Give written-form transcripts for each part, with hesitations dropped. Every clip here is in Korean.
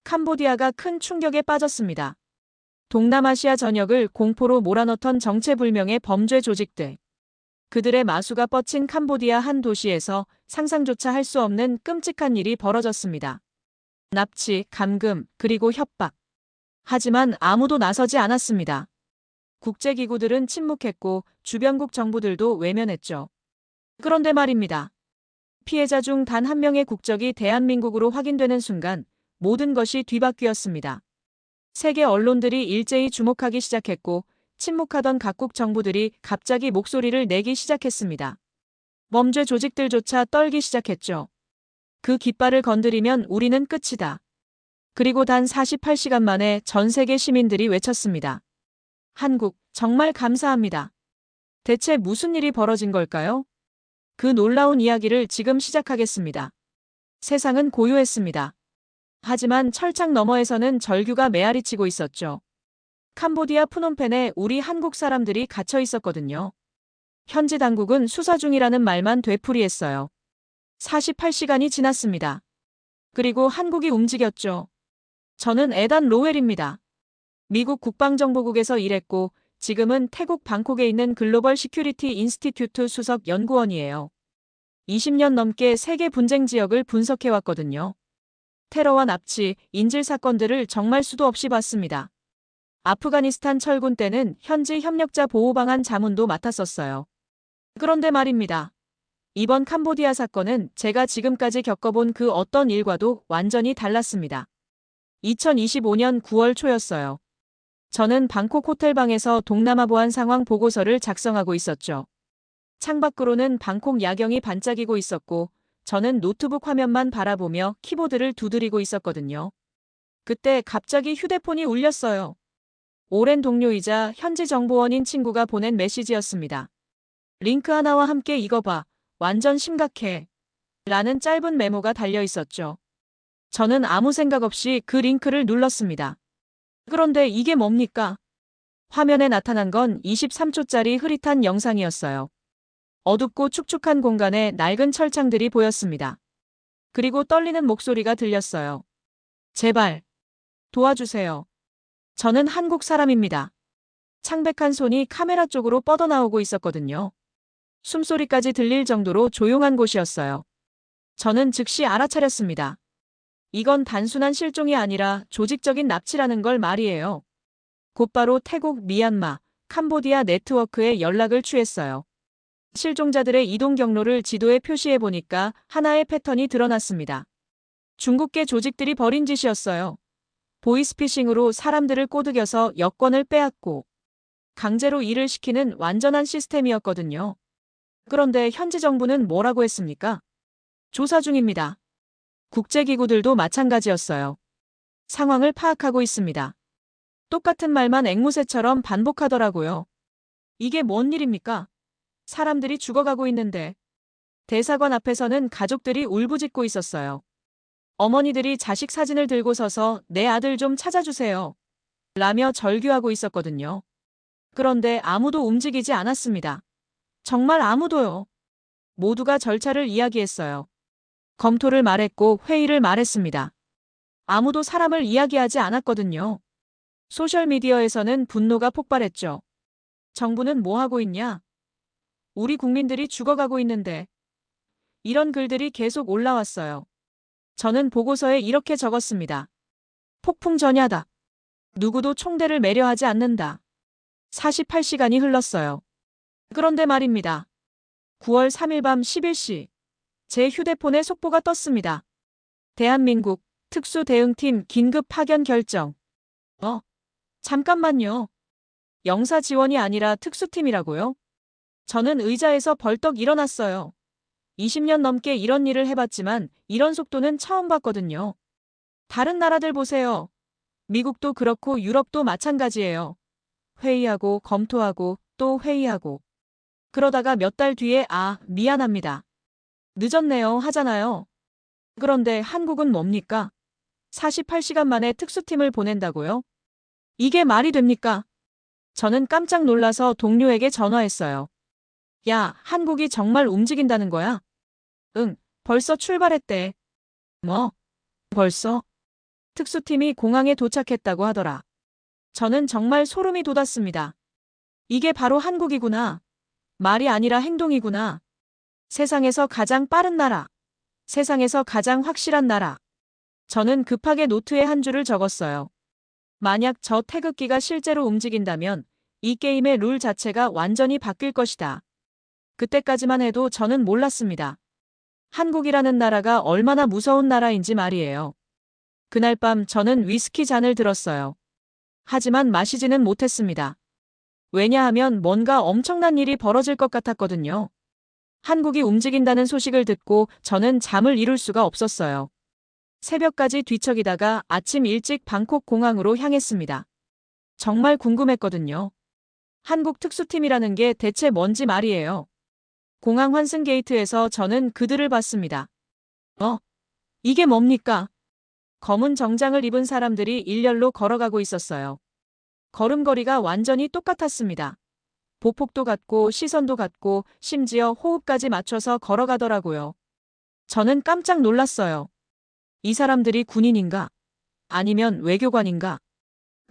캄보디아가 큰 충격에 빠졌습니다. 동남아시아 전역을 공포로 몰아넣던 정체불명의 범죄 조직들. 그들의 마수가 뻗친 캄보디아 한 도시에서 상상조차 할 수 없는 끔찍한 일이 벌어졌습니다. 납치, 감금, 그리고 협박. 하지만 아무도 나서지 않았습니다. 국제기구들은 침묵했고 주변국 정부들도 외면했죠. 그런데 말입니다. 피해자 중 단 한 명의 국적이 대한민국으로 확인되는 순간 모든 것이 뒤바뀌었습니다. 세계 언론들이 일제히 주목하기 시작했고 침묵하던 각국 정부들이 갑자기 목소리를 내기 시작했습니다. 범죄 조직들조차 떨기 시작했죠. 그 깃발을 건드리면 우리는 끝이다. 그리고 단 48시간 만에 전 세계 시민들이 외쳤습니다. 한국, 정말 감사합니다. 대체 무슨 일이 벌어진 걸까요? 그 놀라운 이야기를 지금 시작하겠습니다. 세상은 고요했습니다. 하지만 철창 너머에서는 절규가 메아리치고 있었죠. 캄보디아 프놈펜에 우리 한국 사람들이 갇혀 있었거든요. 현지 당국은 수사 중이라는 말만 되풀이했어요. 48시간이 지났습니다. 그리고 한국이 움직였죠. 저는 에단 로웰입니다. 미국 국방정보국에서 일했고 지금은 태국 방콕에 있는 글로벌 시큐리티 인스티튜트 수석 연구원이에요. 20년 넘게 세계 분쟁 지역을 분석해왔거든요. 테러와 납치, 인질 사건들을 정말 수도 없이 봤습니다. 아프가니스탄 철군 때는 현지 협력자 보호 방안 자문도 맡았었어요. 그런데 말입니다. 이번 캄보디아 사건은 제가 지금까지 겪어본 그 어떤 일과도 완전히 달랐습니다. 2025년 9월 초였어요. 저는 방콕 호텔방에서 동남아 보안 상황 보고서를 작성하고 있었죠. 창밖으로는 방콕 야경이 반짝이고 있었고 저는 노트북 화면만 바라보며 키보드를 두드리고 있었거든요. 그때 갑자기 휴대폰이 울렸어요. 오랜 동료이자 현지 정보원인 친구가 보낸 메시지였습니다. 링크 하나와 함께 읽어봐. 완전 심각해. 라는 짧은 메모가 달려 있었죠. 저는 아무 생각 없이 그 링크를 눌렀습니다. 그런데 이게 뭡니까? 화면에 나타난 건 23초짜리 흐릿한 영상이었어요. 어둡고 축축한 공간에 낡은 철창들이 보였습니다. 그리고 떨리는 목소리가 들렸어요. 제발, 도와주세요. 저는 한국 사람입니다. 창백한 손이 카메라 쪽으로 뻗어나오고 있었거든요. 숨소리까지 들릴 정도로 조용한 곳이었어요. 저는 즉시 알아차렸습니다. 이건 단순한 실종이 아니라 조직적인 납치라는 걸 말이에요. 곧바로 태국, 미얀마, 캄보디아 네트워크에 연락을 취했어요. 실종자들의 이동 경로를 지도에 표시해 보니까 하나의 패턴이 드러났습니다. 중국계 조직들이 벌인 짓이었어요. 보이스피싱으로 사람들을 꼬드겨서 여권을 빼앗고 강제로 일을 시키는 완전한 시스템이었거든요. 그런데 현지 정부는 뭐라고 했습니까? 조사 중입니다. 국제기구들도 마찬가지였어요. 상황을 파악하고 있습니다. 똑같은 말만 앵무새처럼 반복하더라고요. 이게 뭔 일입니까? 사람들이 죽어가고 있는데. 대사관 앞에서는 가족들이 울부짖고 있었어요. 어머니들이 자식 사진을 들고 서서 내 아들 좀 찾아주세요. 라며 절규하고 있었거든요. 그런데 아무도 움직이지 않았습니다. 정말 아무도요. 모두가 절차를 이야기했어요. 검토를 말했고 회의를 말했습니다. 아무도 사람을 이야기하지 않았거든요. 소셜미디어에서는 분노가 폭발했죠. 정부는 뭐 하고 있냐? 우리 국민들이 죽어가고 있는데. 이런 글들이 계속 올라왔어요. 저는 보고서에 이렇게 적었습니다. 폭풍 전야다. 누구도 총대를 매려 하지 않는다. 48시간이 흘렀어요. 그런데 말입니다. 9월 3일 밤 11시. 제 휴대폰에 속보가 떴습니다. 대한민국 특수대응팀 긴급 파견 결정. 잠깐만요. 영사 지원이 아니라 특수팀이라고요? 저는 의자에서 벌떡 일어났어요. 20년 넘게 이런 일을 해봤지만 이런 속도는 처음 봤거든요. 다른 나라들 보세요. 미국도 그렇고 유럽도 마찬가지예요. 회의하고 검토하고 또 회의하고. 그러다가 몇 달 뒤에 미안합니다. 늦었네요 하잖아요. 그런데 한국은 뭡니까? 48시간 만에 특수팀을 보낸다고요? 이게 말이 됩니까? 저는 깜짝 놀라서 동료에게 전화했어요. 야, 한국이 정말 움직인다는 거야? 응, 벌써 출발했대. 뭐? 벌써? 특수팀이 공항에 도착했다고 하더라. 저는 정말 소름이 돋았습니다. 이게 바로 한국이구나. 말이 아니라 행동이구나. 세상에서 가장 빠른 나라. 세상에서 가장 확실한 나라. 저는 급하게 노트에 한 줄을 적었어요. 만약 저 태극기가 실제로 움직인다면 이 게임의 룰 자체가 완전히 바뀔 것이다. 그때까지만 해도 저는 몰랐습니다. 한국이라는 나라가 얼마나 무서운 나라인지 말이에요. 그날 밤 저는 위스키 잔을 들었어요. 하지만 마시지는 못했습니다. 왜냐하면 뭔가 엄청난 일이 벌어질 것 같았거든요. 한국이 움직인다는 소식을 듣고 저는 잠을 이룰 수가 없었어요. 새벽까지 뒤척이다가 아침 일찍 방콕 공항으로 향했습니다. 정말 궁금했거든요. 한국 특수팀이라는 게 대체 뭔지 말이에요. 공항 환승 게이트에서 저는 그들을 봤습니다. 이게 뭡니까? 검은 정장을 입은 사람들이 일렬로 걸어가고 있었어요. 걸음걸이가 완전히 똑같았습니다. 보폭도 같고 시선도 같고 심지어 호흡까지 맞춰서 걸어가더라고요. 저는 깜짝 놀랐어요. 이 사람들이 군인인가? 아니면 외교관인가?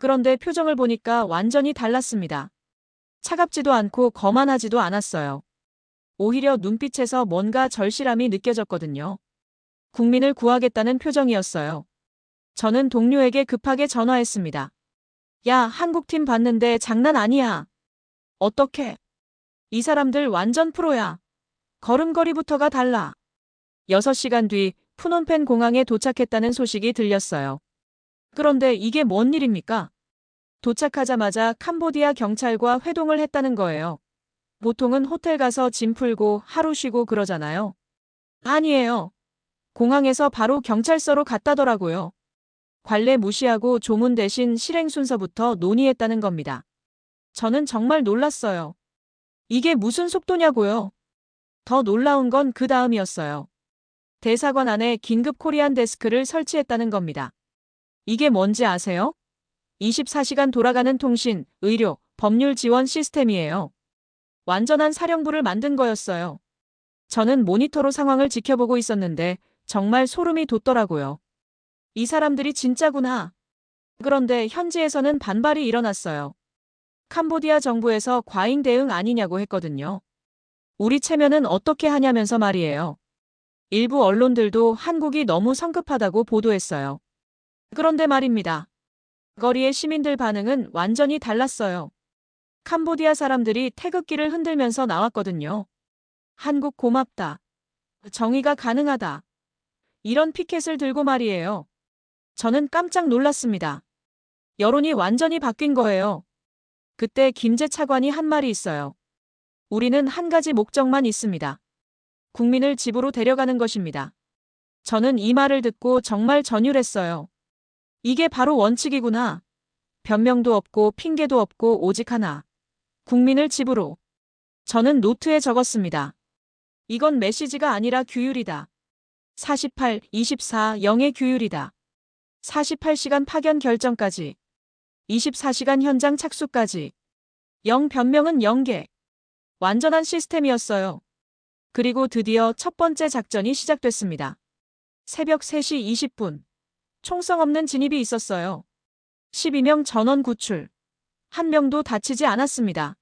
그런데 표정을 보니까 완전히 달랐습니다. 차갑지도 않고 거만하지도 않았어요. 오히려 눈빛에서 뭔가 절실함이 느껴졌거든요. 국민을 구하겠다는 표정이었어요. 저는 동료에게 급하게 전화했습니다. 야, 한국팀 봤는데 장난 아니야. 어떡해? 이 사람들 완전 프로야. 걸음걸이부터가 달라. 6시간 뒤 푸놈펜 공항에 도착했다는 소식이 들렸어요. 그런데 이게 뭔 일입니까? 도착하자마자 캄보디아 경찰과 회동을 했다는 거예요. 보통은 호텔 가서 짐 풀고 하루 쉬고 그러잖아요. 아니에요. 공항에서 바로 경찰서로 갔다더라고요. 관례 무시하고 조문 대신 실행 순서부터 논의했다는 겁니다. 저는 정말 놀랐어요. 이게 무슨 속도냐고요. 더 놀라운 건 그 다음이었어요. 대사관 안에 긴급 코리안 데스크를 설치했다는 겁니다. 이게 뭔지 아세요? 24시간 돌아가는 통신, 의료, 법률 지원 시스템이에요. 완전한 사령부를 만든 거였어요. 저는 모니터로 상황을 지켜보고 있었는데 정말 소름이 돋더라고요. 이 사람들이 진짜구나. 그런데 현지에서는 반발이 일어났어요. 캄보디아 정부에서 과잉 대응 아니냐고 했거든요. 우리 체면은 어떻게 하냐면서 말이에요. 일부 언론들도 한국이 너무 성급하다고 보도했어요. 그런데 말입니다. 거리의 시민들 반응은 완전히 달랐어요. 캄보디아 사람들이 태극기를 흔들면서 나왔거든요. 한국 고맙다. 정의가 가능하다. 이런 피켓을 들고 말이에요. 저는 깜짝 놀랐습니다. 여론이 완전히 바뀐 거예요. 그때 김제 차관이 한 말이 있어요. 우리는 한 가지 목적만 있습니다. 국민을 집으로 데려가는 것입니다. 저는 이 말을 듣고 정말 전율했어요. 이게 바로 원칙이구나. 변명도 없고 핑계도 없고 오직 하나. 국민을 집으로. 저는 노트에 적었습니다. 이건 메시지가 아니라 규율이다. 48, 24, 0의 규율이다. 48시간 파견 결정까지. 24시간 현장 착수까지. 0 변명은 0개. 완전한 시스템이었어요. 그리고 드디어 첫 번째 작전이 시작됐습니다. 새벽 3시 20분. 총성 없는 진입이 있었어요. 12명 전원 구출. 한 명도 다치지 않았습니다.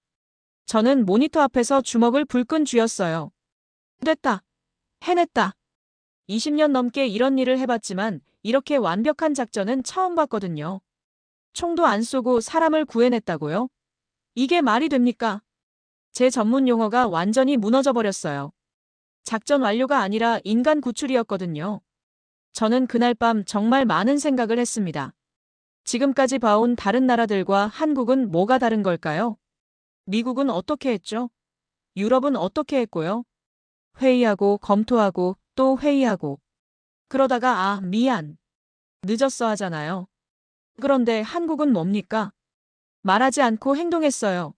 저는 모니터 앞에서 주먹을 불끈 쥐었어요. 됐다. 해냈다. 20년 넘게 이런 일을 해봤지만 이렇게 완벽한 작전은 처음 봤거든요. 총도 안 쏘고 사람을 구해냈다고요? 이게 말이 됩니까? 제 전문 용어가 완전히 무너져 버렸어요. 작전 완료가 아니라 인간 구출이었거든요. 저는 그날 밤 정말 많은 생각을 했습니다. 지금까지 봐온 다른 나라들과 한국은 뭐가 다른 걸까요? 미국은 어떻게 했죠? 유럽은 어떻게 했고요? 회의하고 검토하고 또 회의하고. 그러다가 미안. 늦었어 하잖아요. 그런데 한국은 뭡니까? 말하지 않고 행동했어요.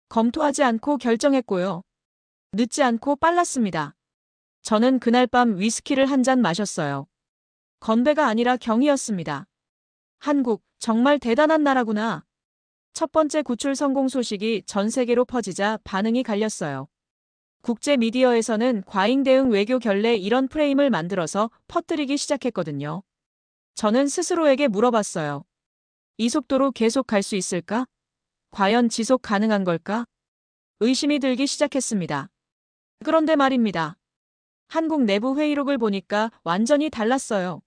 검토하지 않고 결정했고요. 늦지 않고 빨랐습니다. 저는 그날 밤 위스키를 한 잔 마셨어요. 건배가 아니라 경이었습니다. 한국, 정말 대단한 나라구나. 첫 번째 구출 성공 소식이 전 세계로 퍼지자 반응이 갈렸어요. 국제 미디어에서는 과잉 대응 외교 결례 이런 프레임을 만들어서 퍼뜨리기 시작했거든요. 저는 스스로에게 물어봤어요. 이 속도로 계속 갈 수 있을까? 과연 지속 가능한 걸까? 의심이 들기 시작했습니다. 그런데 말입니다. 한국 내부 회의록을 보니까 완전히 달랐어요.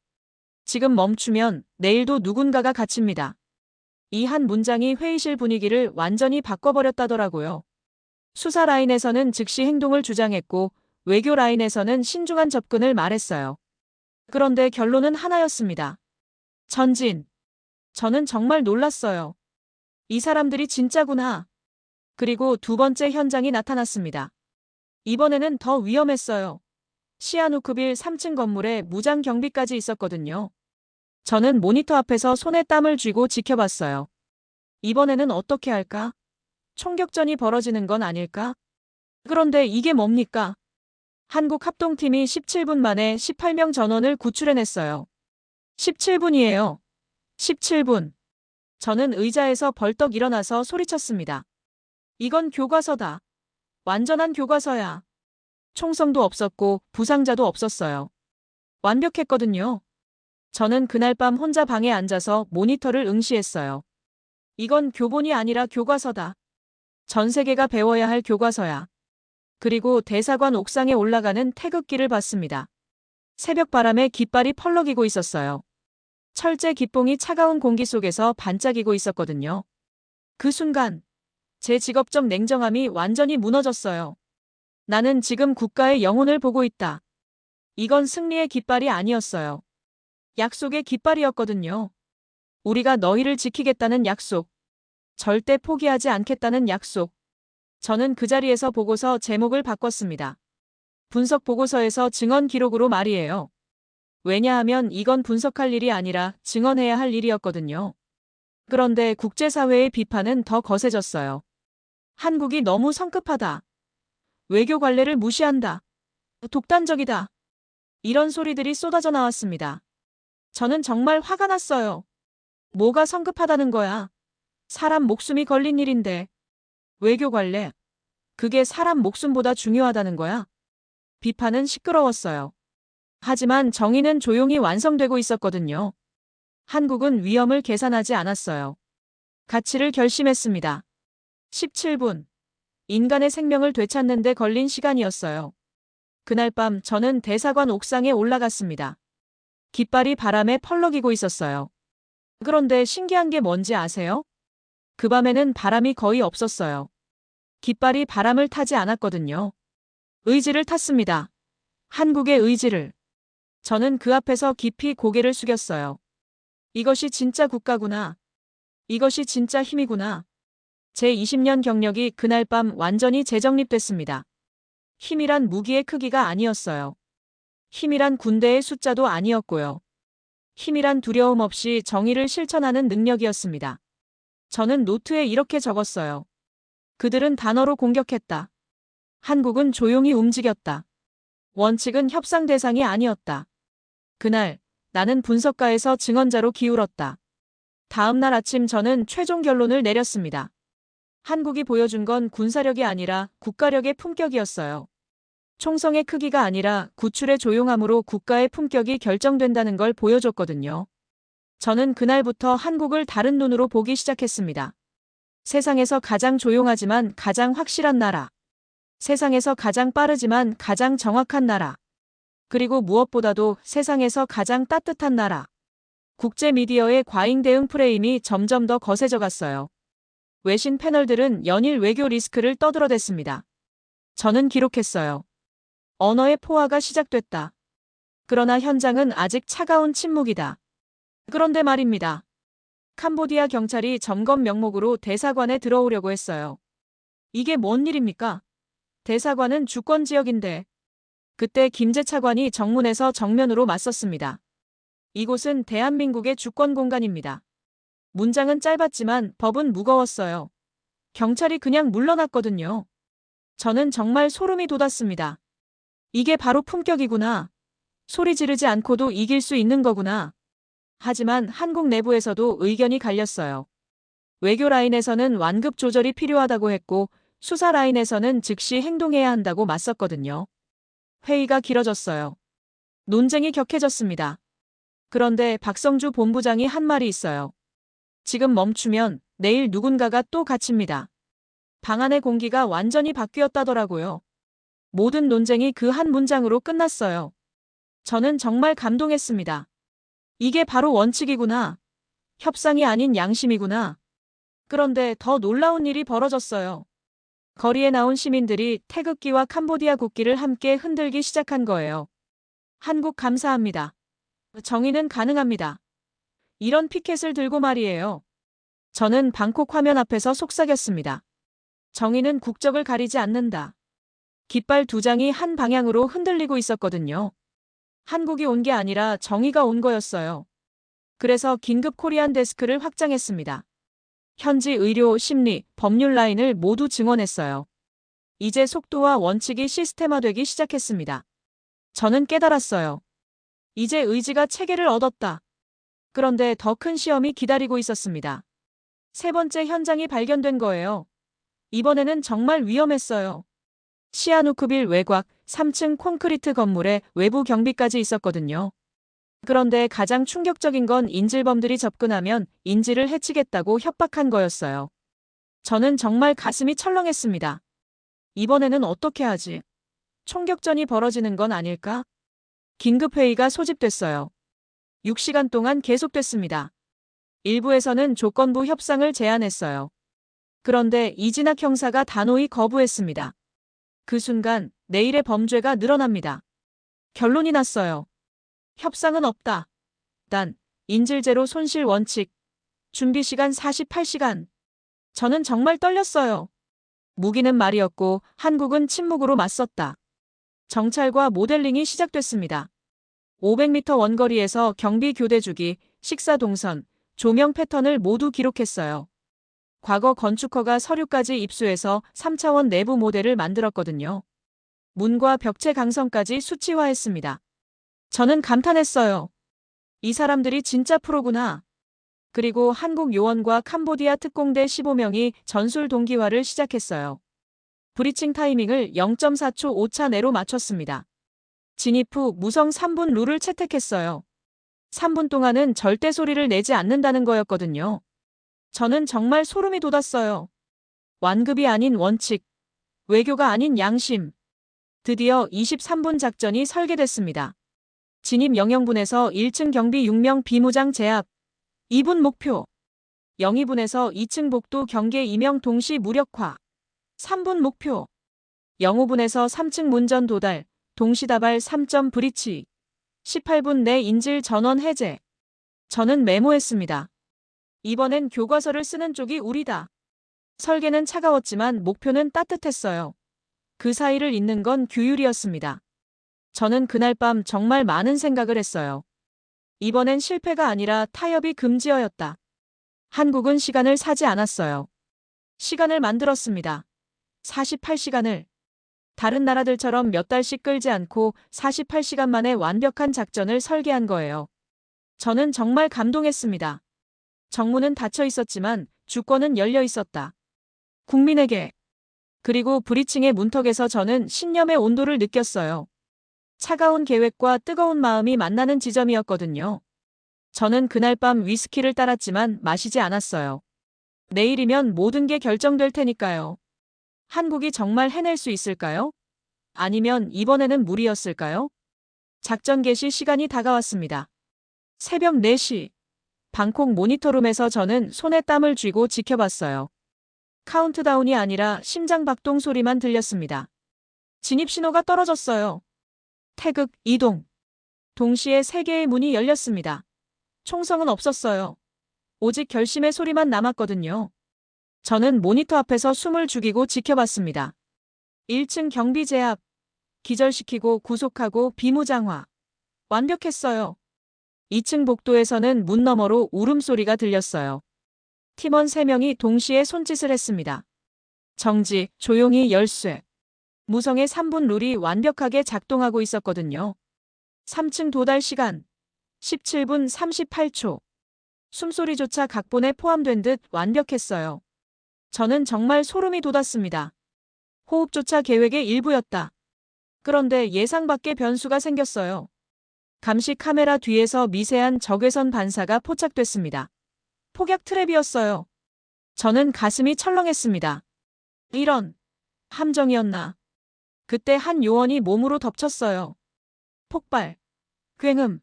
지금 멈추면 내일도 누군가가 갇힙니다. 이 한 문장이 회의실 분위기를 완전히 바꿔버렸다더라고요. 수사 라인에서는 즉시 행동을 주장했고 외교 라인에서는 신중한 접근을 말했어요. 그런데 결론은 하나였습니다. 전진. 저는 정말 놀랐어요. 이 사람들이 진짜구나. 그리고 두 번째 현장이 나타났습니다. 이번에는 더 위험했어요. 시아누크빌 3층 건물에 무장 경비까지 있었거든요. 저는 모니터 앞에서 손에 땀을 쥐고 지켜봤어요. 이번에는 어떻게 할까? 총격전이 벌어지는 건 아닐까? 그런데 이게 뭡니까? 한국 합동팀이 17분 만에 18명 전원을 구출해냈어요. 17분이에요. 17분. 저는 의자에서 벌떡 일어나서 소리쳤습니다. 이건 교과서다. 완전한 교과서야. 총성도 없었고 부상자도 없었어요. 완벽했거든요. 저는 그날 밤 혼자 방에 앉아서 모니터를 응시했어요. 이건 교본이 아니라 교과서다. 전 세계가 배워야 할 교과서야. 그리고 대사관 옥상에 올라가는 태극기를 봤습니다. 새벽 바람에 깃발이 펄럭이고 있었어요. 철제 기봉이 차가운 공기 속에서 반짝이고 있었거든요. 그 순간 제 직업적 냉정함이 완전히 무너졌어요. 나는 지금 국가의 영혼을 보고 있다. 이건 승리의 깃발이 아니었어요. 약속의 깃발이었거든요. 우리가 너희를 지키겠다는 약속. 절대 포기하지 않겠다는 약속. 저는 그 자리에서 보고서 제목을 바꿨습니다. 분석 보고서에서 증언 기록으로 말이에요. 왜냐하면 이건 분석할 일이 아니라 증언해야 할 일이었거든요. 그런데 국제사회의 비판은 더 거세졌어요. 한국이 너무 성급하다. 외교 관례를 무시한다. 독단적이다. 이런 소리들이 쏟아져 나왔습니다. 저는 정말 화가 났어요. 뭐가 성급하다는 거야? 사람 목숨이 걸린 일인데. 외교 관례. 그게 사람 목숨보다 중요하다는 거야? 비판은 시끄러웠어요. 하지만 정의는 조용히 완성되고 있었거든요. 한국은 위험을 계산하지 않았어요. 가치를 결심했습니다. 17분. 인간의 생명을 되찾는 데 걸린 시간이었어요. 그날 밤 저는 대사관 옥상에 올라갔습니다. 깃발이 바람에 펄럭이고 있었어요. 그런데 신기한 게 뭔지 아세요? 그 밤에는 바람이 거의 없었어요. 깃발이 바람을 타지 않았거든요. 의지를 탔습니다. 한국의 의지를. 저는 그 앞에서 깊이 고개를 숙였어요. 이것이 진짜 국가구나. 이것이 진짜 힘이구나. 제 20년 경력이 그날 밤 완전히 재정립됐습니다. 힘이란 무기의 크기가 아니었어요. 힘이란 군대의 숫자도 아니었고요. 힘이란 두려움 없이 정의를 실천하는 능력이었습니다. 저는 노트에 이렇게 적었어요. 그들은 단어로 공격했다. 한국은 조용히 움직였다. 원칙은 협상 대상이 아니었다. 그날 나는 분석가에서 증언자로 기울었다. 다음 날 아침 저는 최종 결론을 내렸습니다. 한국이 보여준 건 군사력이 아니라 국가력의 품격이었어요. 총성의 크기가 아니라 구출의 조용함으로 국가의 품격이 결정된다는 걸 보여줬거든요. 저는 그날부터 한국을 다른 눈으로 보기 시작했습니다. 세상에서 가장 조용하지만 가장 확실한 나라. 세상에서 가장 빠르지만 가장 정확한 나라. 그리고 무엇보다도 세상에서 가장 따뜻한 나라. 국제 미디어의 과잉 대응 프레임이 점점 더 거세져 갔어요. 외신 패널들은 연일 외교 리스크를 떠들어댔습니다. 저는 기록했어요. 언어의 포화가 시작됐다. 그러나 현장은 아직 차가운 침묵이다. 그런데 말입니다. 캄보디아 경찰이 점검 명목으로 대사관에 들어오려고 했어요. 이게 뭔 일입니까? 대사관은 주권 지역인데. 그때 김재 차관이 정문에서 정면으로 맞섰습니다. 이곳은 대한민국의 주권 공간입니다. 문장은 짧았지만 법은 무거웠어요. 경찰이 그냥 물러났거든요. 저는 정말 소름이 돋았습니다. 이게 바로 품격이구나. 소리 지르지 않고도 이길 수 있는 거구나. 하지만 한국 내부에서도 의견이 갈렸어요. 외교 라인에서는 완급 조절이 필요하다고 했고 수사 라인에서는 즉시 행동해야 한다고 맞섰거든요. 회의가 길어졌어요. 논쟁이 격해졌습니다. 그런데 박성주 본부장이 한 말이 있어요. 지금 멈추면 내일 누군가가 또 갇힙니다. 방 안의 공기가 완전히 바뀌었다더라고요. 모든 논쟁이 그 한 문장으로 끝났어요. 저는 정말 감동했습니다. 이게 바로 원칙이구나. 협상이 아닌 양심이구나. 그런데 더 놀라운 일이 벌어졌어요. 거리에 나온 시민들이 태극기와 캄보디아 국기를 함께 흔들기 시작한 거예요. 한국 감사합니다. 정의는 가능합니다. 이런 피켓을 들고 말이에요. 저는 방콕 화면 앞에서 속삭였습니다. 정의는 국적을 가리지 않는다. 깃발 두 장이 한 방향으로 흔들리고 있었거든요. 한국이 온 게 아니라 정의가 온 거였어요. 그래서 긴급 코리안 데스크를 확장했습니다. 현지 의료, 심리, 법률 라인을 모두 증원했어요. 이제 속도와 원칙이 시스템화되기 시작했습니다. 저는 깨달았어요. 이제 의지가 체계를 얻었다. 그런데 더 큰 시험이 기다리고 있었습니다. 세 번째 현장이 발견된 거예요. 이번에는 정말 위험했어요. 시아누크빌 외곽 3층 콘크리트 건물에 외부 경비까지 있었거든요. 그런데 가장 충격적인 건 인질범들이 접근하면 인질을 해치겠다고 협박한 거였어요. 저는 정말 가슴이 철렁했습니다. 이번에는 어떻게 하지? 총격전이 벌어지는 건 아닐까? 긴급회의가 소집됐어요. 6시간 동안 계속됐습니다. 일부에서는 조건부 협상을 제안했어요. 그런데 이진학 형사가 단호히 거부했습니다. 그 순간 내일의 범죄가 늘어납니다. 결론이 났어요. 협상은 없다. 단, 인질제로 손실 원칙. 준비시간 48시간. 저는 정말 떨렸어요. 무기는 말이었고 한국은 침묵으로 맞섰다. 정찰과 모델링이 시작됐습니다. 500m 원거리에서 경비 교대 주기, 식사 동선, 조명 패턴을 모두 기록했어요. 과거 건축허가 서류까지 입수해서 3차원 내부 모델을 만들었거든요. 문과 벽체 강성까지 수치화했습니다. 저는 감탄했어요. 이 사람들이 진짜 프로구나. 그리고 한국 요원과 캄보디아 특공대 15명이 전술 동기화를 시작했어요. 브리칭 타이밍을 0.4초 오차 내로 맞췄습니다. 진입 후 무성 3분 룰을 채택했어요. 3분 동안은 절대 소리를 내지 않는다는 거였거든요. 저는 정말 소름이 돋았어요. 완급이 아닌 원칙, 외교가 아닌 양심. 드디어 23분 작전이 설계됐습니다. 진입 0형분에서 1층 경비 6명 비무장 제압. 2분 목표. 02분에서 2층 복도 경계 2명 동시 무력화. 3분 목표. 05분에서 3층 문전 도달. 동시다발 3점 브리치. 18분 내 인질 전원 해제. 저는 메모했습니다. 이번엔 교과서를 쓰는 쪽이 우리다. 설계는 차가웠지만 목표는 따뜻했어요. 그 사이를 잇는 건 규율이었습니다. 저는 그날 밤 정말 많은 생각을 했어요. 이번엔 실패가 아니라 타협이 금지어였다. 한국은 시간을 사지 않았어요. 시간을 만들었습니다. 48시간을. 다른 나라들처럼 몇 달씩 끌지 않고 48시간 만에 완벽한 작전을 설계한 거예요. 저는 정말 감동했습니다. 정문은 닫혀 있었지만 주권은 열려 있었다. 국민에게. 그리고 브리칭의 문턱에서 저는 신념의 온도를 느꼈어요. 차가운 계획과 뜨거운 마음이 만나는 지점이었거든요. 저는 그날 밤 위스키를 따랐지만 마시지 않았어요. 내일이면 모든 게 결정될 테니까요. 한국이 정말 해낼 수 있을까요? 아니면 이번에는 무리였을까요? 작전 개시 시간이 다가왔습니다. 새벽 4시. 방콕 모니터룸에서 저는 손에 땀을 쥐고 지켜봤어요. 카운트다운이 아니라 심장 박동 소리만 들렸습니다. 진입 신호가 떨어졌어요. 태극, 이동. 동시에 3개의 문이 열렸습니다. 총성은 없었어요. 오직 결심의 소리만 남았거든요. 저는 모니터 앞에서 숨을 죽이고 지켜봤습니다. 1층 경비 제압. 기절시키고 구속하고 비무장화. 완벽했어요. 2층 복도에서는 문 너머로 울음소리가 들렸어요. 팀원 3명이 동시에 손짓을 했습니다. 정지, 조용히 열쇠. 무성의 3분 룰이 완벽하게 작동하고 있었거든요. 3층 도달 시간. 17분 38초. 숨소리조차 각본에 포함된 듯 완벽했어요. 저는 정말 소름이 돋았습니다. 호흡조차 계획의 일부였다. 그런데 예상 밖의 변수가 생겼어요. 감시 카메라 뒤에서 미세한 적외선 반사가 포착됐습니다. 폭약 트랩이었어요. 저는 가슴이 철렁했습니다. 이런 함정이었나. 그때 한 요원이 몸으로 덮쳤어요. 폭발, 굉음,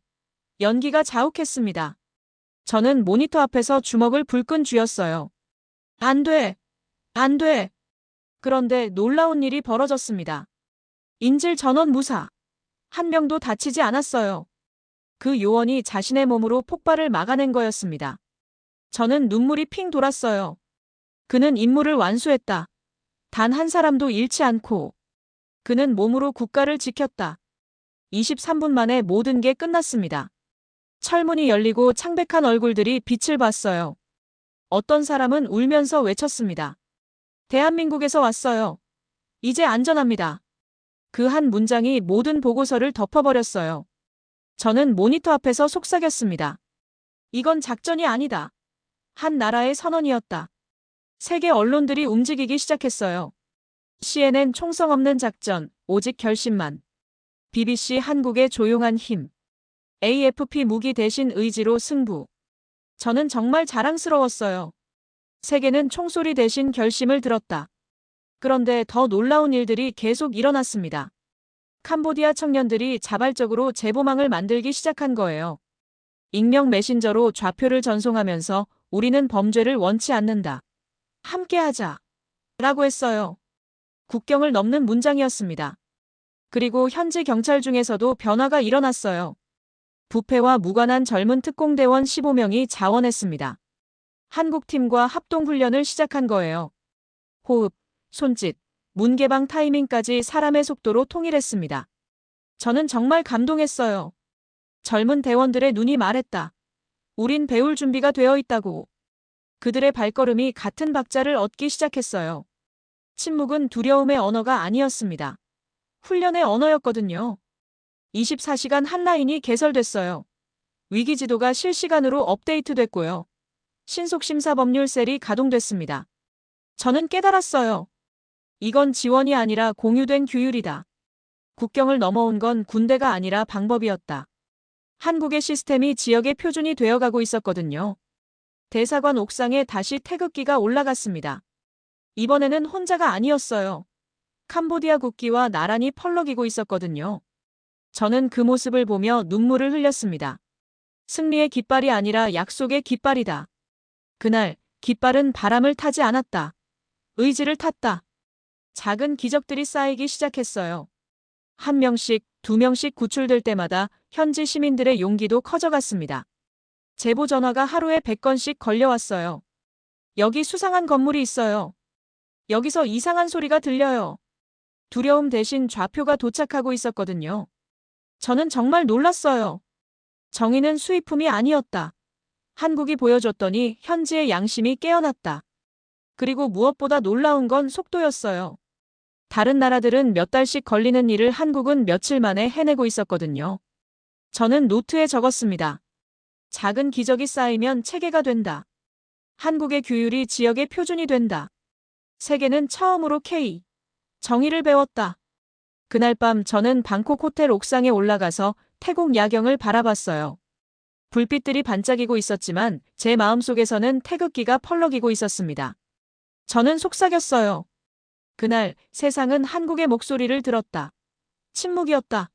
연기가 자욱했습니다. 저는 모니터 앞에서 주먹을 불끈 쥐었어요. 안 돼! 안 돼! 그런데 놀라운 일이 벌어졌습니다. 인질 전원 무사. 한 명도 다치지 않았어요. 그 요원이 자신의 몸으로 폭발을 막아낸 거였습니다. 저는 눈물이 핑 돌았어요. 그는 임무를 완수했다. 단 한 사람도 잃지 않고. 그는 몸으로 국가를 지켰다. 23분 만에 모든 게 끝났습니다. 철문이 열리고 창백한 얼굴들이 빛을 봤어요. 어떤 사람은 울면서 외쳤습니다. 대한민국에서 왔어요. 이제 안전합니다. 그 한 문장이 모든 보고서를 덮어버렸어요. 저는 모니터 앞에서 속삭였습니다. 이건 작전이 아니다. 한 나라의 선언이었다. 세계 언론들이 움직이기 시작했어요. CNN 총성 없는 작전, 오직 결심만. BBC 한국의 조용한 힘. AFP 무기 대신 의지로 승부. 저는 정말 자랑스러웠어요. 세계는 총소리 대신 결심을 들었다. 그런데 더 놀라운 일들이 계속 일어났습니다. 캄보디아 청년들이 자발적으로 제보망을 만들기 시작한 거예요. 익명 메신저로 좌표를 전송하면서 우리는 범죄를 원치 않는다. 함께하자. 라고 했어요. 국경을 넘는 문장이었습니다. 그리고 현지 경찰 중에서도 변화가 일어났어요. 부패와 무관한 젊은 특공대원 15명이 자원했습니다. 한국팀과 합동훈련을 시작한 거예요. 호흡, 손짓, 문개방 타이밍까지 사람의 속도로 통일했습니다. 저는 정말 감동했어요. 젊은 대원들의 눈이 말했다. 우린 배울 준비가 되어 있다고. 그들의 발걸음이 같은 박자를 얻기 시작했어요. 침묵은 두려움의 언어가 아니었습니다. 훈련의 언어였거든요. 24시간 한라인이 개설됐어요. 위기지도가 실시간으로 업데이트됐고요. 신속심사법률 셀이 가동됐습니다. 저는 깨달았어요. 이건 지원이 아니라 공유된 규율이다. 국경을 넘어온 건 군대가 아니라 방법이었다. 한국의 시스템이 지역의 표준이 되어가고 있었거든요. 대사관 옥상에 다시 태극기가 올라갔습니다. 이번에는 혼자가 아니었어요. 캄보디아 국기와 나란히 펄럭이고 있었거든요. 저는 그 모습을 보며 눈물을 흘렸습니다. 승리의 깃발이 아니라 약속의 깃발이다. 그날 깃발은 바람을 타지 않았다. 의지를 탔다. 작은 기적들이 쌓이기 시작했어요. 한 명씩, 두 명씩 구출될 때마다 현지 시민들의 용기도 커져갔습니다. 제보 전화가 하루에 100건씩 걸려왔어요. 여기 수상한 건물이 있어요. 여기서 이상한 소리가 들려요. 두려움 대신 좌표가 도착하고 있었거든요. 저는 정말 놀랐어요. 정의는 수입품이 아니었다. 한국이 보여줬더니 현지의 양심이 깨어났다. 그리고 무엇보다 놀라운 건 속도였어요. 다른 나라들은 몇 달씩 걸리는 일을 한국은 며칠 만에 해내고 있었거든요. 저는 노트에 적었습니다. 작은 기적이 쌓이면 체계가 된다. 한국의 규율이 지역의 표준이 된다. 세계는 처음으로 정의를 배웠다. 그날 밤 저는 방콕 호텔 옥상에 올라가서 태국 야경을 바라봤어요. 불빛들이 반짝이고 있었지만 제 마음속에서는 태극기가 펄럭이고 있었습니다. 저는 속삭였어요. 그날 세상은 한국의 목소리를 들었다. 침묵이었다.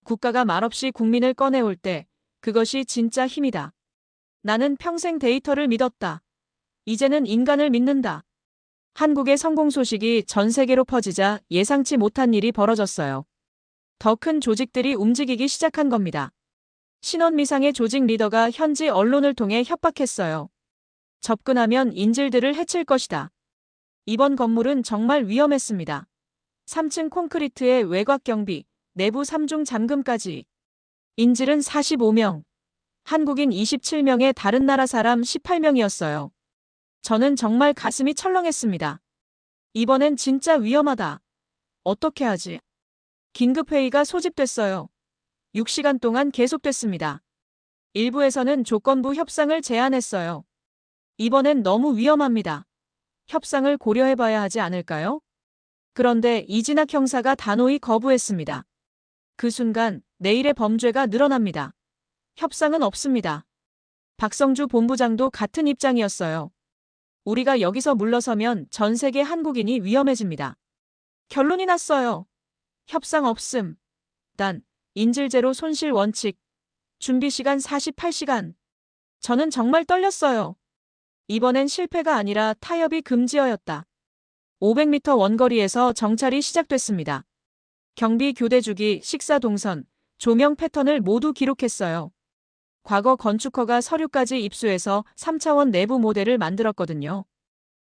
국가가 말없이 국민을 꺼내올 때 그것이 진짜 힘이다. 나는 평생 데이터를 믿었다. 이제는 인간을 믿는다. 한국의 성공 소식이 전 세계로 퍼지자 예상치 못한 일이 벌어졌어요. 더 큰 조직들이 움직이기 시작한 겁니다. 신원미상의 조직 리더가 현지 언론을 통해 협박했어요. 접근하면 인질들을 해칠 것이다. 이번 건물은 정말 위험했습니다. 3층 콘크리트에 외곽 경비, 내부 3중 잠금까지. 인질은 45명. 한국인 27명에 다른 나라 사람 18명이었어요. 저는 정말 가슴이 철렁했습니다. 이번엔 진짜 위험하다. 어떻게 하지? 긴급회의가 소집됐어요. 6시간 동안 계속됐습니다. 일부에서는 조건부 협상을 제안했어요. 이번엔 너무 위험합니다. 협상을 고려해봐야 하지 않을까요? 그런데 이진학 형사가 단호히 거부했습니다. 그 순간 내일의 범죄가 늘어납니다. 협상은 없습니다. 박성주 본부장도 같은 입장이었어요. 우리가 여기서 물러서면 전 세계 한국인이 위험해집니다. 결론이 났어요. 협상 없음. 단, 인질제로 손실 원칙. 준비 시간 48시간. 저는 정말 떨렸어요. 이번엔 실패가 아니라 타협이 금지어였다. 500m 원거리에서 정찰이 시작됐습니다. 경비 교대 주기, 식사 동선, 조명 패턴을 모두 기록했어요. 과거 건축허가 서류까지 입수해서 3차원 내부 모델을 만들었거든요.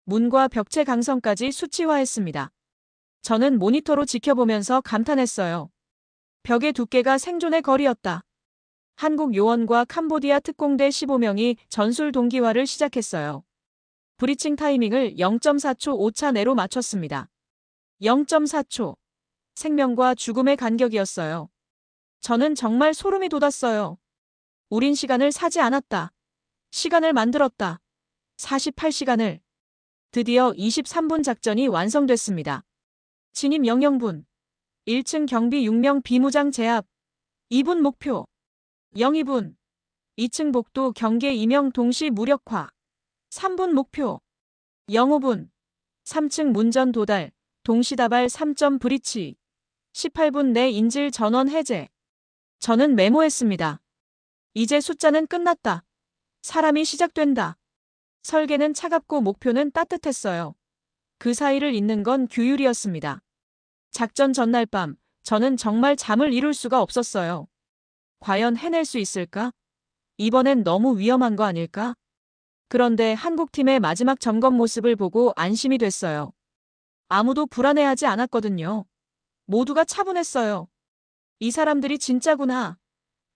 문과 벽체 강성까지 수치화했습니다. 저는 모니터로 지켜보면서 감탄했어요. 벽의 두께가 생존의 거리였다. 한국 요원과 캄보디아 특공대 15명이 전술 동기화를 시작했어요. 브리칭 타이밍을 0.4초 오차 내로 맞췄습니다. 0.4초. 생명과 죽음의 간격이었어요. 저는 정말 소름이 돋았어요. 우린 시간을 사지 않았다. 시간을 만들었다. 48시간을. 드디어 23분 작전이 완성됐습니다. 진입 영영분. 1층 경비 6명 비무장 제압. 2분 목표. 02분. 2층 복도 경계 2명 동시 무력화. 3분 목표. 05분. 3층 문전 도달. 동시다발 3점 브리치. 18분 내 인질 전원 해제. 저는 메모했습니다. 이제 숫자는 끝났다. 사람이 시작된다. 설계는 차갑고 목표는 따뜻했어요. 그 사이를 잇는 건 규율이었습니다. 작전 전날 밤, 저는 정말 잠을 이룰 수가 없었어요. 과연 해낼 수 있을까? 이번엔 너무 위험한 거 아닐까? 그런데 한국팀의 마지막 점검 모습을 보고 안심이 됐어요. 아무도 불안해하지 않았거든요. 모두가 차분했어요. 이 사람들이 진짜구나.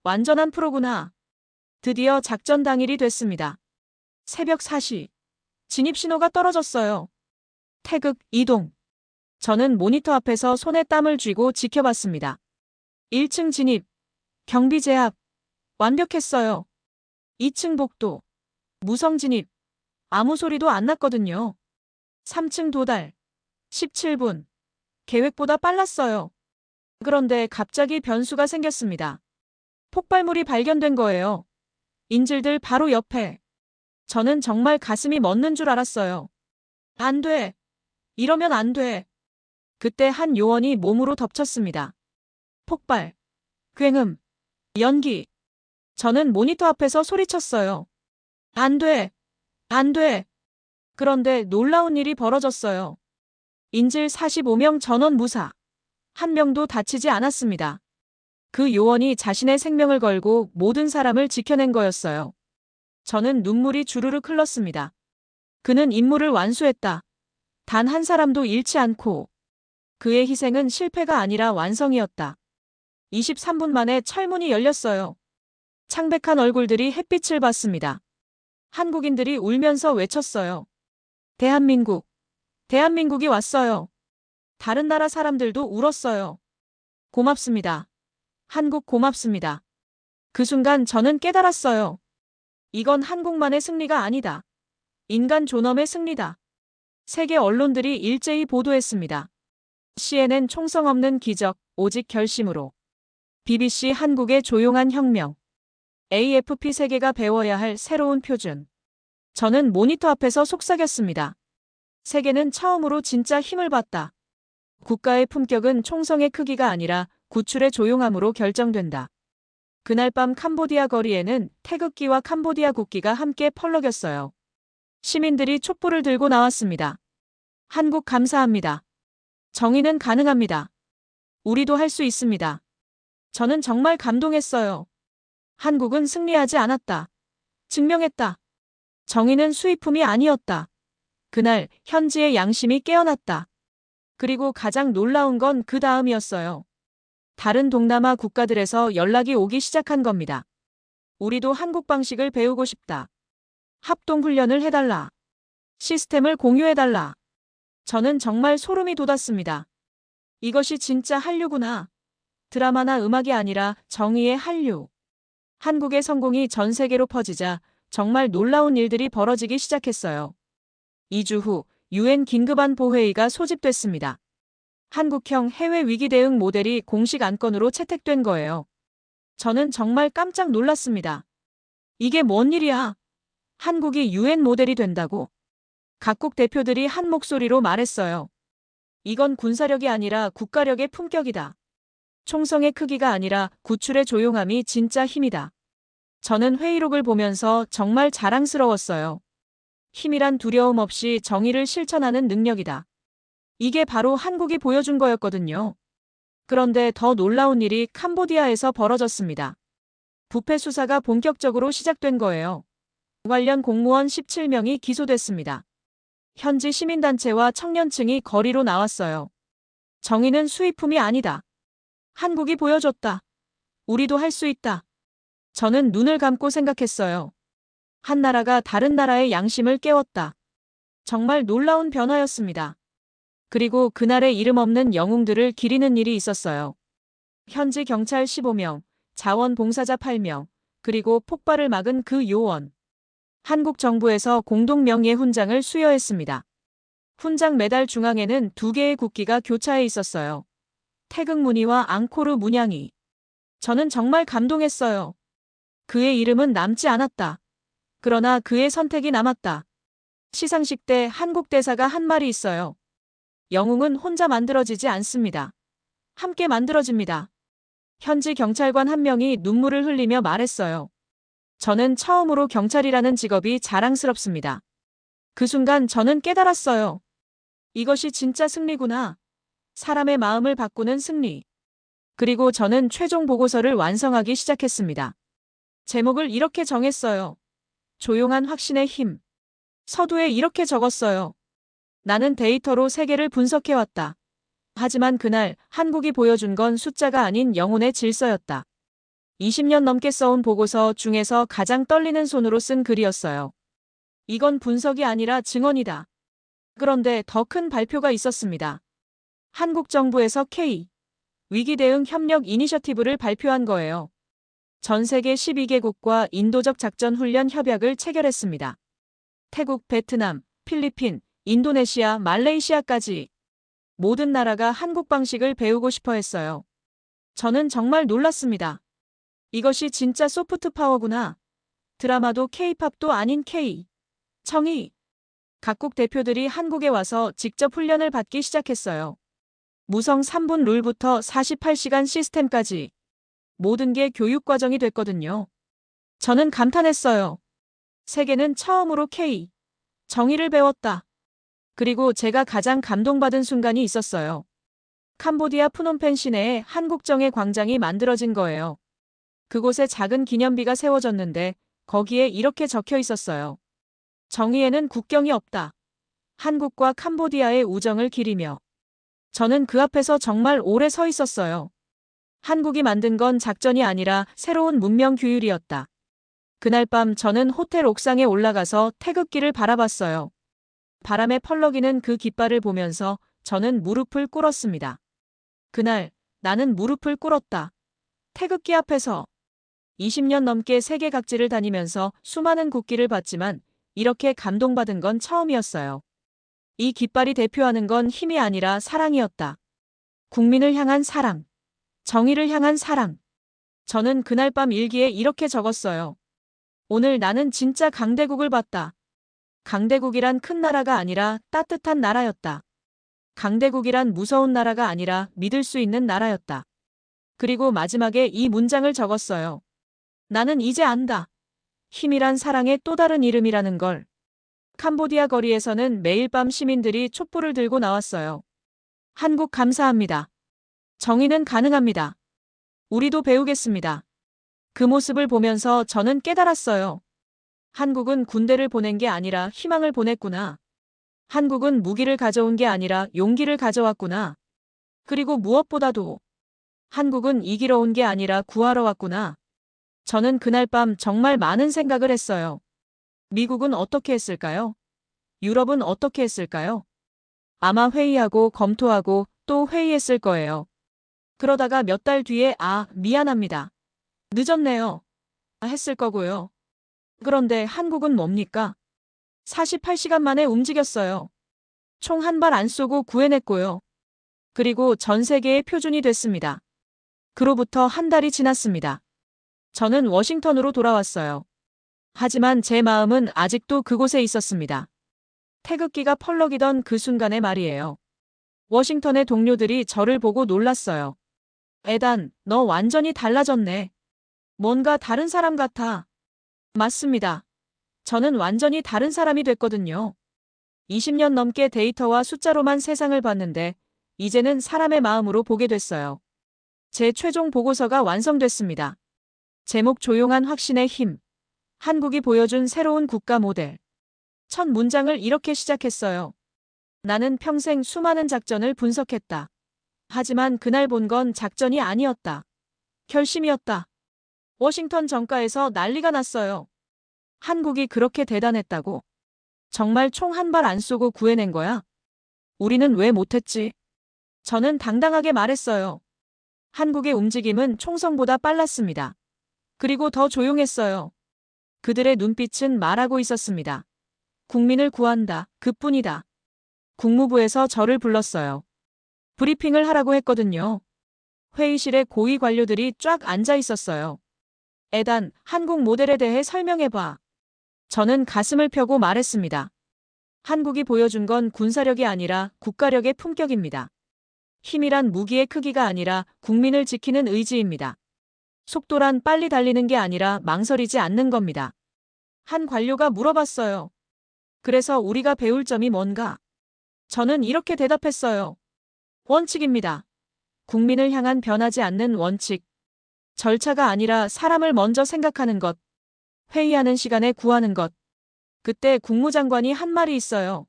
완전한 프로구나. 드디어 작전 당일이 됐습니다. 새벽 4시. 진입 신호가 떨어졌어요. 태극, 이동. 저는 모니터 앞에서 손에 땀을 쥐고 지켜봤습니다. 1층 진입. 경비 제압. 완벽했어요. 2층 복도. 무성 진입. 아무 소리도 안 났거든요. 3층 도달. 17분. 계획보다 빨랐어요. 그런데 갑자기 변수가 생겼습니다. 폭발물이 발견된 거예요. 인질들 바로 옆에. 저는 정말 가슴이 멎는 줄 알았어요. 안 돼. 이러면 안 돼. 그때 한 요원이 몸으로 덮쳤습니다. 폭발. 굉음. 연기. 저는 모니터 앞에서 소리쳤어요. 안 돼. 안 돼. 그런데 놀라운 일이 벌어졌어요. 인질 45명 전원 무사. 한 명도 다치지 않았습니다. 그 요원이 자신의 생명을 걸고 모든 사람을 지켜낸 거였어요. 저는 눈물이 주르륵 흘렀습니다. 그는 임무를 완수했다. 단 한 사람도 잃지 않고. 그의 희생은 실패가 아니라 완성이었다. 23분 만에 철문이 열렸어요. 창백한 얼굴들이 햇빛을 봤습니다. 한국인들이 울면서 외쳤어요. 대한민국. 대한민국이 왔어요. 다른 나라 사람들도 울었어요. 고맙습니다. 한국 고맙습니다. 그 순간 저는 깨달았어요. 이건 한국만의 승리가 아니다. 인간 존엄의 승리다. 세계 언론들이 일제히 보도했습니다. CNN 총성 없는 기적, 오직 결심으로. BBC 한국의 조용한 혁명. AFP 세계가 배워야 할 새로운 표준. 저는 모니터 앞에서 속삭였습니다. 세계는 처음으로 진짜 힘을 봤다. 국가의 품격은 총성의 크기가 아니라 구출의 조용함으로 결정된다. 그날 밤 캄보디아 거리에는 태극기와 캄보디아 국기가 함께 펄럭였어요. 시민들이 촛불을 들고 나왔습니다. 한국 감사합니다. 정의는 가능합니다. 우리도 할 수 있습니다. 저는 정말 감동했어요. 한국은 승리하지 않았다. 증명했다. 정의는 수입품이 아니었다. 그날 현지의 양심이 깨어났다. 그리고 가장 놀라운 건 그 다음이었어요. 다른 동남아 국가들에서 연락이 오기 시작한 겁니다. 우리도 한국 방식을 배우고 싶다. 합동훈련을 해달라. 시스템을 공유해달라. 저는 정말 소름이 돋았습니다. 이것이 진짜 한류구나. 드라마나 음악이 아니라 정의의 한류. 한국의 성공이 전 세계로 퍼지자 정말 놀라운 일들이 벌어지기 시작했어요. 2주 후 UN 긴급안보회의가 소집됐습니다. 한국형 해외 위기 대응 모델이 공식 안건으로 채택된 거예요. 저는 정말 깜짝 놀랐습니다. 이게 뭔 일이야? 한국이 UN 모델이 된다고? 각국 대표들이 한 목소리로 말했어요. 이건 군사력이 아니라 국가력의 품격이다. 총성의 크기가 아니라 구출의 조용함이 진짜 힘이다. 저는 회의록을 보면서 정말 자랑스러웠어요. 힘이란 두려움 없이 정의를 실천하는 능력이다. 이게 바로 한국이 보여준 거였거든요. 그런데 더 놀라운 일이 캄보디아에서 벌어졌습니다. 부패 수사가 본격적으로 시작된 거예요. 관련 공무원 17명이 기소됐습니다. 현지 시민단체와 청년층이 거리로 나왔어요. 정의는 수입품이 아니다. 한국이 보여줬다. 우리도 할 수 있다. 저는 눈을 감고 생각했어요. 한 나라가 다른 나라의 양심을 깨웠다. 정말 놀라운 변화였습니다. 그리고 그날의 이름 없는 영웅들을 기리는 일이 있었어요. 현지 경찰 15명, 자원봉사자 8명, 그리고 폭발을 막은 그 요원. 한국 정부에서 공동 명예 훈장을 수여했습니다. 훈장 메달 중앙에는 2개의 국기가 교차해 있었어요. 태극 무늬와 앙코르 문양이. 저는 정말 감동했어요. 그의 이름은 남지 않았다. 그러나 그의 선택이 남았다. 시상식 때 한국 대사가 한 말이 있어요. 영웅은 혼자 만들어지지 않습니다. 함께 만들어집니다. 현지 경찰관 한 명이 눈물을 흘리며 말했어요. 저는 처음으로 경찰이라는 직업이 자랑스럽습니다. 그 순간 저는 깨달았어요. 이것이 진짜 승리구나. 사람의 마음을 바꾸는 승리. 그리고 저는 최종 보고서를 완성하기 시작했습니다. 제목을 이렇게 정했어요. 조용한 확신의 힘. 서두에 이렇게 적었어요. 나는 데이터로 세계를 분석해왔다. 하지만 그날 한국이 보여준 건 숫자가 아닌 영혼의 질서였다. 20년 넘게 써온 보고서 중에서 가장 떨리는 손으로 쓴 글이었어요. 이건 분석이 아니라 증언이다. 그런데 더 큰 발표가 있었습니다. 한국 정부에서 K 위기 대응 협력 이니셔티브를 발표한 거예요. 전 세계 12개국과 인도적 작전 훈련 협약을 체결했습니다. 태국, 베트남, 필리핀, 인도네시아, 말레이시아까지 모든 나라가 한국 방식을 배우고 싶어 했어요. 저는 정말 놀랐습니다. 이것이 진짜 소프트 파워구나. 드라마도 K-팝도 아닌 K. 청이. 각국 대표들이 한국에 와서 직접 훈련을 받기 시작했어요. 무성 3분 룰부터 48시간 시스템까지. 모든 게 교육 과정이 됐거든요. 저는 감탄했어요. 세계는 처음으로 K. 정의를 배웠다. 그리고 제가 가장 감동받은 순간이 있었어요. 캄보디아 프놈펜 시내에 한국정의 광장이 만들어진 거예요. 그곳에 작은 기념비가 세워졌는데 거기에 이렇게 적혀 있었어요. 정의에는 국경이 없다. 한국과 캄보디아의 우정을 기리며. 저는 그 앞에서 정말 오래 서 있었어요. 한국이 만든 건 작전이 아니라 새로운 문명 규율이었다. 그날 밤 저는 호텔 옥상에 올라가서 태극기를 바라봤어요. 바람에 펄럭이는 그 깃발을 보면서 저는 무릎을 꿇었습니다. 그날 나는 무릎을 꿇었다. 태극기 앞에서. 20년 넘게 세계 각지를 다니면서 수많은 국기를 봤지만 이렇게 감동받은 건 처음이었어요. 이 깃발이 대표하는 건 힘이 아니라 사랑이었다. 국민을 향한 사랑. 정의를 향한 사랑. 저는 그날 밤 일기에 이렇게 적었어요. 오늘 나는 진짜 강대국을 봤다. 강대국이란 큰 나라가 아니라 따뜻한 나라였다. 강대국이란 무서운 나라가 아니라 믿을 수 있는 나라였다. 그리고 마지막에 이 문장을 적었어요. 나는 이제 안다. 힘이란 사랑의 또 다른 이름이라는 걸. 캄보디아 거리에서는 매일 밤 시민들이 촛불을 들고 나왔어요. 한국 감사합니다. 정의는 가능합니다. 우리도 배우겠습니다. 그 모습을 보면서 저는 깨달았어요. 한국은 군대를 보낸 게 아니라 희망을 보냈구나. 한국은 무기를 가져온 게 아니라 용기를 가져왔구나. 그리고 무엇보다도 한국은 이기러 온 게 아니라 구하러 왔구나. 저는 그날 밤 정말 많은 생각을 했어요. 미국은 어떻게 했을까요? 유럽은 어떻게 했을까요? 아마 회의하고 검토하고 또 회의했을 거예요. 그러다가 몇 달 뒤에 미안합니다. 늦었네요. 했을 거고요. 그런데 한국은 뭡니까? 48시간 만에 움직였어요. 총 1발 안 쏘고 구해냈고요. 그리고 전 세계의 표준이 됐습니다. 그로부터 한 달이 지났습니다. 저는 워싱턴으로 돌아왔어요. 하지만 제 마음은 아직도 그곳에 있었습니다. 태극기가 펄럭이던 그 순간의 말이에요. 워싱턴의 동료들이 저를 보고 놀랐어요. 에단, 너 완전히 달라졌네. 뭔가 다른 사람 같아. 맞습니다. 저는 완전히 다른 사람이 됐거든요. 20년 넘게 데이터와 숫자로만 세상을 봤는데, 이제는 사람의 마음으로 보게 됐어요. 제 최종 보고서가 완성됐습니다. 제목 조용한 확신의 힘. 한국이 보여준 새로운 국가 모델. 첫 문장을 이렇게 시작했어요. 나는 평생 수많은 작전을 분석했다. 하지만 그날 본 건 작전이 아니었다. 결심이었다. 워싱턴 정가에서 난리가 났어요. 한국이 그렇게 대단했다고? 정말 총 한 발 안 쏘고 구해낸 거야? 우리는 왜 못했지? 저는 당당하게 말했어요. 한국의 움직임은 총성보다 빨랐습니다. 그리고 더 조용했어요. 그들의 눈빛은 말하고 있었습니다. 국민을 구한다. 그뿐이다. 국무부에서 저를 불렀어요. 브리핑을 하라고 했거든요. 회의실에 고위 관료들이 쫙 앉아 있었어요. 에단, 한국 모델에 대해 설명해봐. 저는 가슴을 펴고 말했습니다. 한국이 보여준 건 군사력이 아니라 국가력의 품격입니다. 힘이란 무기의 크기가 아니라 국민을 지키는 의지입니다. 속도란 빨리 달리는 게 아니라 망설이지 않는 겁니다. 한 관료가 물어봤어요. 그래서 우리가 배울 점이 뭔가? 저는 이렇게 대답했어요. 원칙입니다. 국민을 향한 변하지 않는 원칙. 절차가 아니라 사람을 먼저 생각하는 것. 회의하는 시간에 구하는 것. 그때 국무장관이 한 말이 있어요.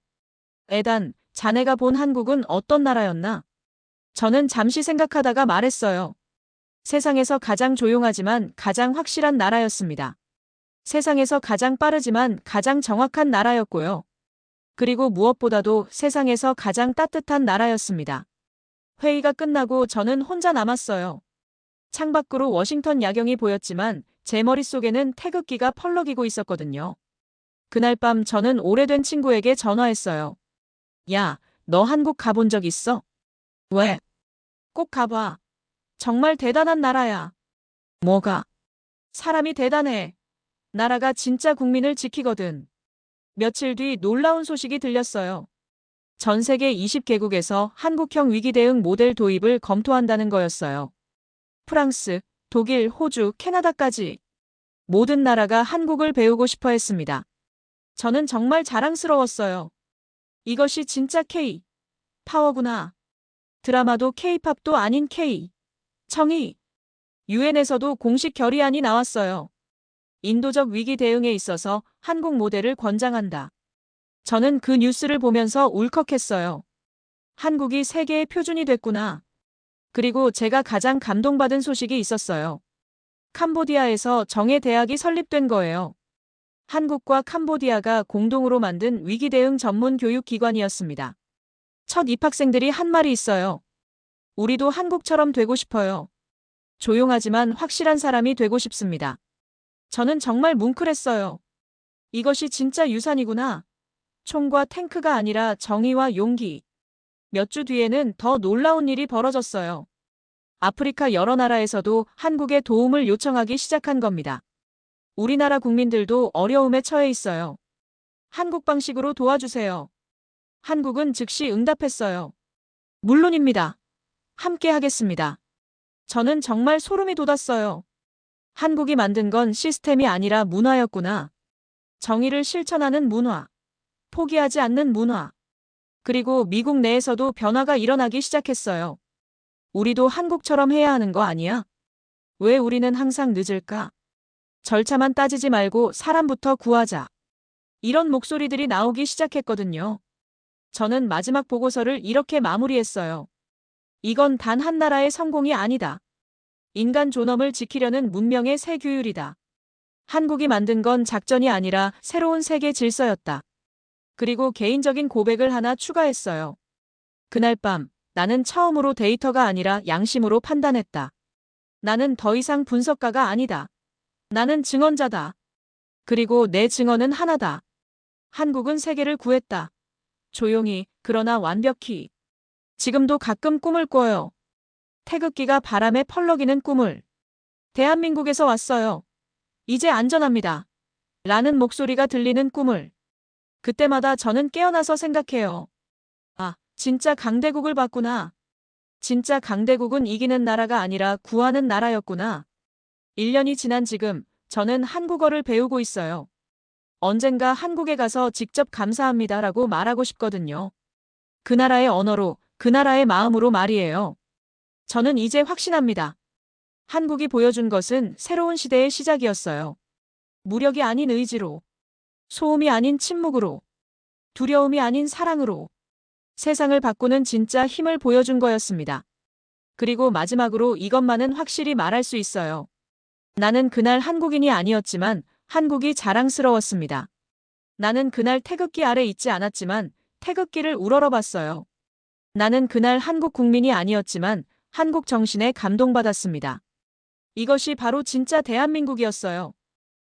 에단, 자네가 본 한국은 어떤 나라였나? 저는 잠시 생각하다가 말했어요. 세상에서 가장 조용하지만 가장 확실한 나라였습니다. 세상에서 가장 빠르지만 가장 정확한 나라였고요. 그리고 무엇보다도 세상에서 가장 따뜻한 나라였습니다. 회의가 끝나고 저는 혼자 남았어요. 창밖으로 워싱턴 야경이 보였지만 제 머릿속에는 태극기가 펄럭이고 있었거든요. 그날 밤 저는 오래된 친구에게 전화했어요. 야, 너 한국 가본 적 있어? 왜? 꼭 가봐. 정말 대단한 나라야. 뭐가? 사람이 대단해. 나라가 진짜 국민을 지키거든. 며칠 뒤 놀라운 소식이 들렸어요. 전 세계 20개국에서 한국형 위기 대응 모델 도입을 검토한다는 거였어요. 프랑스, 독일, 호주, 캐나다까지. 모든 나라가 한국을 배우고 싶어 했습니다. 저는 정말 자랑스러웠어요. 이것이 진짜 K. 파워구나. 드라마도 K-팝도 아닌 K. 청이. 유엔에서도 공식 결의안이 나왔어요. 인도적 위기 대응에 있어서 한국 모델을 권장한다. 저는 그 뉴스를 보면서 울컥했어요. 한국이 세계의 표준이 됐구나. 그리고 제가 가장 감동받은 소식이 있었어요. 캄보디아에서 정예 대학이 설립된 거예요. 한국과 캄보디아가 공동으로 만든 위기 대응 전문 교육 기관이었습니다. 첫 입학생들이 한 말이 있어요. 우리도 한국처럼 되고 싶어요. 조용하지만 확실한 사람이 되고 싶습니다. 저는 정말 뭉클했어요. 이것이 진짜 유산이구나. 총과 탱크가 아니라 정의와 용기. 몇 주 뒤에는 더 놀라운 일이 벌어졌어요. 아프리카 여러 나라에서도 한국의 도움을 요청하기 시작한 겁니다. 우리나라 국민들도 어려움에 처해 있어요. 한국 방식으로 도와주세요. 한국은 즉시 응답했어요. 물론입니다. 함께 하겠습니다. 저는 정말 소름이 돋았어요. 한국이 만든 건 시스템이 아니라 문화였구나. 정의를 실천하는 문화. 포기하지 않는 문화. 그리고 미국 내에서도 변화가 일어나기 시작했어요. 우리도 한국처럼 해야 하는 거 아니야? 왜 우리는 항상 늦을까? 절차만 따지지 말고 사람부터 구하자. 이런 목소리들이 나오기 시작했거든요. 저는 마지막 보고서를 이렇게 마무리했어요. 이건 단 한 나라의 성공이 아니다. 인간 존엄을 지키려는 문명의 새 규율이다. 한국이 만든 건 작전이 아니라 새로운 세계 질서였다. 그리고 개인적인 고백을 하나 추가했어요. 그날 밤, 나는 처음으로 데이터가 아니라 양심으로 판단했다. 나는 더 이상 분석가가 아니다. 나는 증언자다. 그리고 내 증언은 하나다. 한국은 세계를 구했다. 조용히, 그러나 완벽히. 지금도 가끔 꿈을 꿔요. 태극기가 바람에 펄럭이는 꿈을. 대한민국에서 왔어요. 이제 안전합니다. 라는 목소리가 들리는 꿈을. 그때마다 저는 깨어나서 생각해요. 아, 진짜 강대국을 봤구나. 진짜 강대국은 이기는 나라가 아니라 구하는 나라였구나. 1년이 지난 지금 저는 한국어를 배우고 있어요. 언젠가 한국에 가서 직접 감사합니다라고 말하고 싶거든요. 그 나라의 언어로, 그 나라의 마음으로 말이에요. 저는 이제 확신합니다. 한국이 보여준 것은 새로운 시대의 시작이었어요. 무력이 아닌 의지로, 소음이 아닌 침묵으로, 두려움이 아닌 사랑으로 세상을 바꾸는 진짜 힘을 보여준 거였습니다. 그리고 마지막으로 이것만은 확실히 말할 수 있어요. 나는 그날 한국인이 아니었지만 한국이 자랑스러웠습니다. 나는 그날 태극기 아래 있지 않았지만 태극기를 우러러봤어요. 나는 그날 한국 국민이 아니었지만 한국 정신에 감동받았습니다. 이것이 바로 진짜 대한민국이었어요.